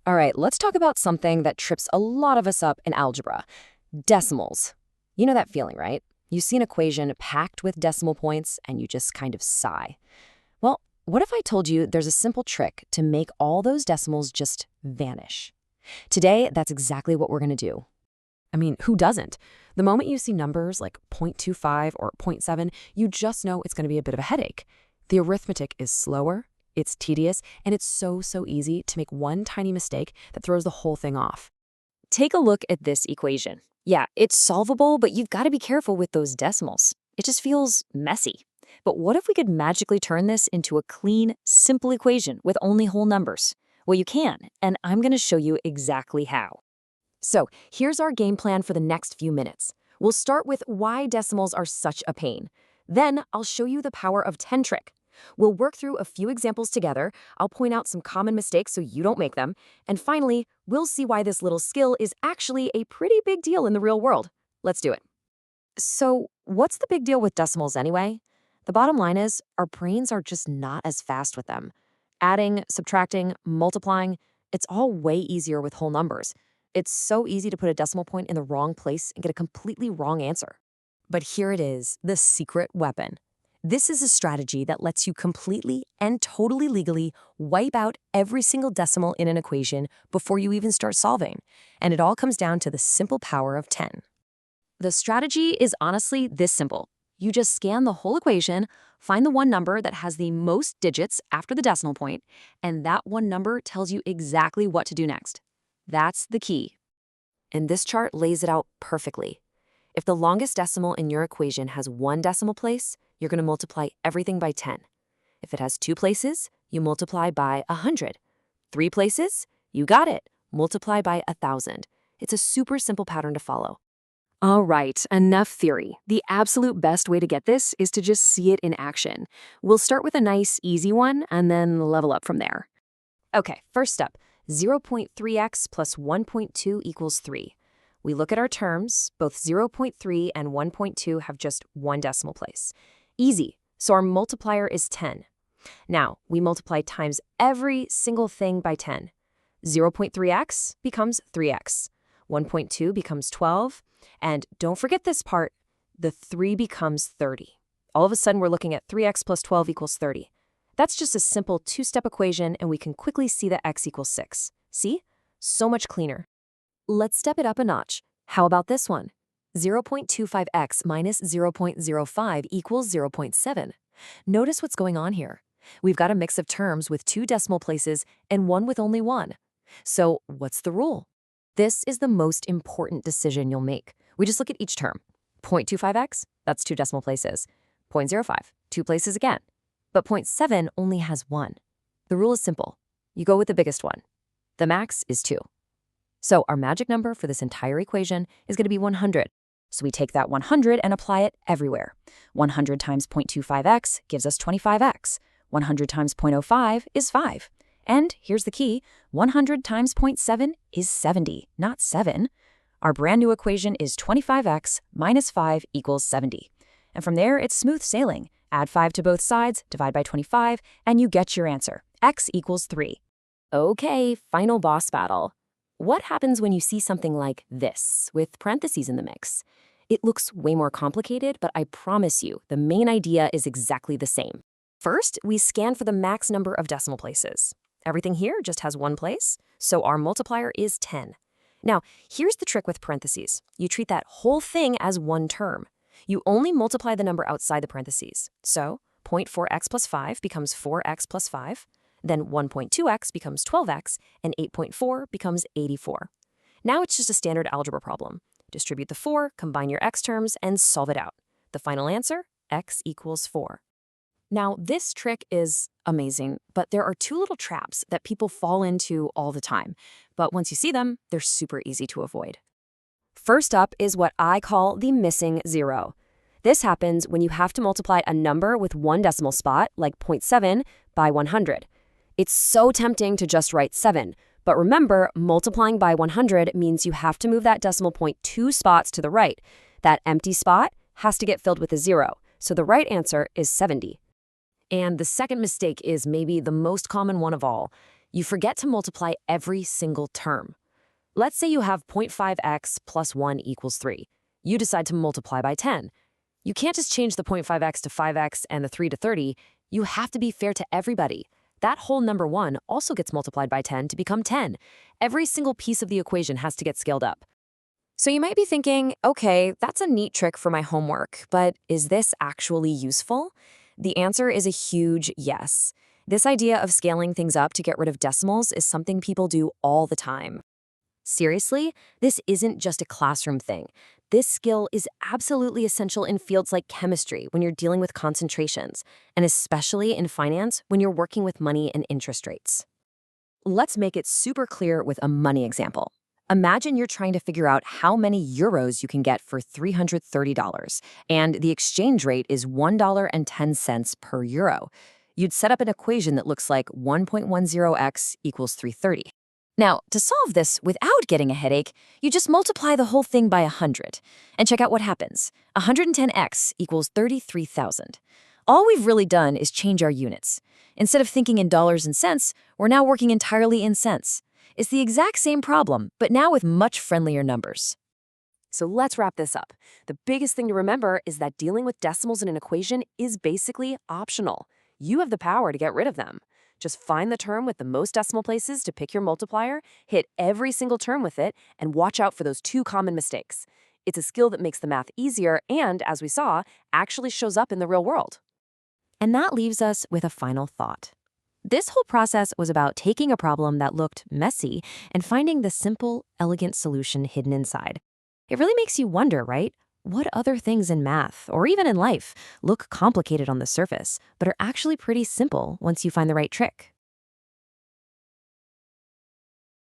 All right, let's talk about something that trips a lot of us up in algebra: decimals. You know that feeling, right? You see an equation packed with decimal points and you just kind of sigh. Well, what if I told you there's a simple trick to make all those decimals just vanish? Today, that's exactly what we're going to do. I mean, who doesn't? The moment you see numbers like 0.25 or zero point 0.7, you just know it's going to be a bit of a headache. The arithmetic is slower, it's tedious, and it's so easy to make one tiny mistake that throws the whole thing off. Take a look at this equation. Yeah, it's solvable, but you've got to be careful with those decimals. It just feels messy. But what if we could magically turn this into a clean, simple equation with only whole numbers? Well, you can, and I'm going to show you exactly how. So here's our game plan for the next few minutes. We'll start with why decimals are such a pain. Then I'll show you the power of 10 trick. We'll work through a few examples together. I'll point out some common mistakes so you don't make them. And finally, we'll see why this little skill is actually a pretty big deal in the real world. Let's do it. So what's the big deal with decimals anyway? The bottom line is our brains are just not as fast with them. Adding, subtracting, multiplying, it's all way easier with whole numbers. It's so easy to put a decimal point in the wrong place and get a completely wrong answer. But here it is, the secret weapon. This is a strategy that lets you completely and totally legally wipe out every single decimal in an equation before you even start solving. And it all comes down to the simple power of 10. The strategy is honestly this simple. You just scan the whole equation, find the one number that has the most digits after the decimal point, and that one number tells you exactly what to do next. That's the key. And this chart lays it out perfectly. If the longest decimal in your equation has one decimal place, you're going to multiply everything by 10. If it has 2 places, you multiply by 100. 3 places? You got it. Multiply by 1,000. It's a super simple pattern to follow. All right, enough theory. The absolute best way to get this is to just see it in action. We'll start with a nice, easy one and then level up from there. Okay, first up, 0.3x plus 1.2 equals 3. We look at our terms. Both 0.3 and 1.2 have just one decimal place. Easy, so our multiplier is 10. Now, we multiply times every single thing by 10. 0.3x becomes 3x. 1.2 becomes 12. And don't forget this part, the 3 becomes 30. All of a sudden, we're looking at 3x plus 12 equals 30. That's just a simple two-step equation, and we can quickly see that x equals 6. See? So much cleaner. Let's step it up a notch. How about this one? 0.25x minus 0.05 equals 0.7. Notice what's going on here. We've got a mix of terms with 2 decimal places and one with only 1. So what's the rule? This is the most important decision you'll make. We just look at each term. 0.25x, that's 2 decimal places. 0.05, 2 places again. But 0.7 only has 1. The rule is simple. You go with the biggest one. The max is 2. So our magic number for this entire equation is going to be 100. So we take that 100 and apply it everywhere. 100 times 0.25x gives us 25x. 100 times 0.05 is 5. And here's the key, 100 times 0.7 is 70, not 7. Our brand new equation is 25x minus 5 equals 70. And from there, it's smooth sailing. Add 5 to both sides, divide by 25, and you get your answer. X equals 3. Okay, final boss battle. What happens when you see something like this, with parentheses in the mix? It looks way more complicated, but I promise you, the main idea is exactly the same. First, we scan for the max number of decimal places. Everything here just has one place, so our multiplier is 10. Now, here's the trick with parentheses. You treat that whole thing as one term. You only multiply the number outside the parentheses. So 0.4x plus 5 becomes 4x plus 5. Then 1.2x becomes 12x, and 8.4 becomes 84. Now it's just a standard algebra problem. Distribute the 4, combine your x terms, and solve it out. The final answer, x equals 4. Now, this trick is amazing, but there are 2 little traps that people fall into all the time. But once you see them, they're super easy to avoid. First up is what I call the missing zero. This happens when you have to multiply a number with one decimal spot, like 0.7, by 100. It's so tempting to just write 7, but remember, multiplying by 100 means you have to move that decimal point 2 spots to the right. That empty spot has to get filled with a 0, so the right answer is 70. And the second mistake is maybe the most common one of all. You forget to multiply every single term. Let's say you have 0.5x plus 1 equals 3. You decide to multiply by 10. You can't just change the 0.5x to 5x and the 3 to 30. You have to be fair to everybody. That whole number 1 also gets multiplied by 10 to become 10. Every single piece of the equation has to get scaled up. So you might be thinking, okay, that's a neat trick for my homework, but is this actually useful? The answer is a huge yes. This idea of scaling things up to get rid of decimals is something people do all the time. Seriously, this isn't just a classroom thing. This skill is absolutely essential in fields like chemistry when you're dealing with concentrations, and especially in finance when you're working with money and interest rates. Let's make it super clear with a money example. Imagine you're trying to figure out how many euros you can get for $330, and the exchange rate is $1.10 per euro. You'd set up an equation that looks like 1.10x equals 330. Now, to solve this without getting a headache, you just multiply the whole thing by 100 and check out what happens. 110x equals 33,000. All we've really done is change our units. Instead of thinking in dollars and cents, we're now working entirely in cents. It's the exact same problem, but now with much friendlier numbers. So let's wrap this up. The biggest thing to remember is that dealing with decimals in an equation is basically optional. You have the power to get rid of them. Just find the term with the most decimal places to pick your multiplier, hit every single term with it, and watch out for those two common mistakes. It's a skill that makes the math easier and, as we saw, actually shows up in the real world. And that leaves us with a final thought. This whole process was about taking a problem that looked messy and finding the simple, elegant solution hidden inside. It really makes you wonder, right? What other things in math, or even in life, look complicated on the surface, but are actually pretty simple once you find the right trick?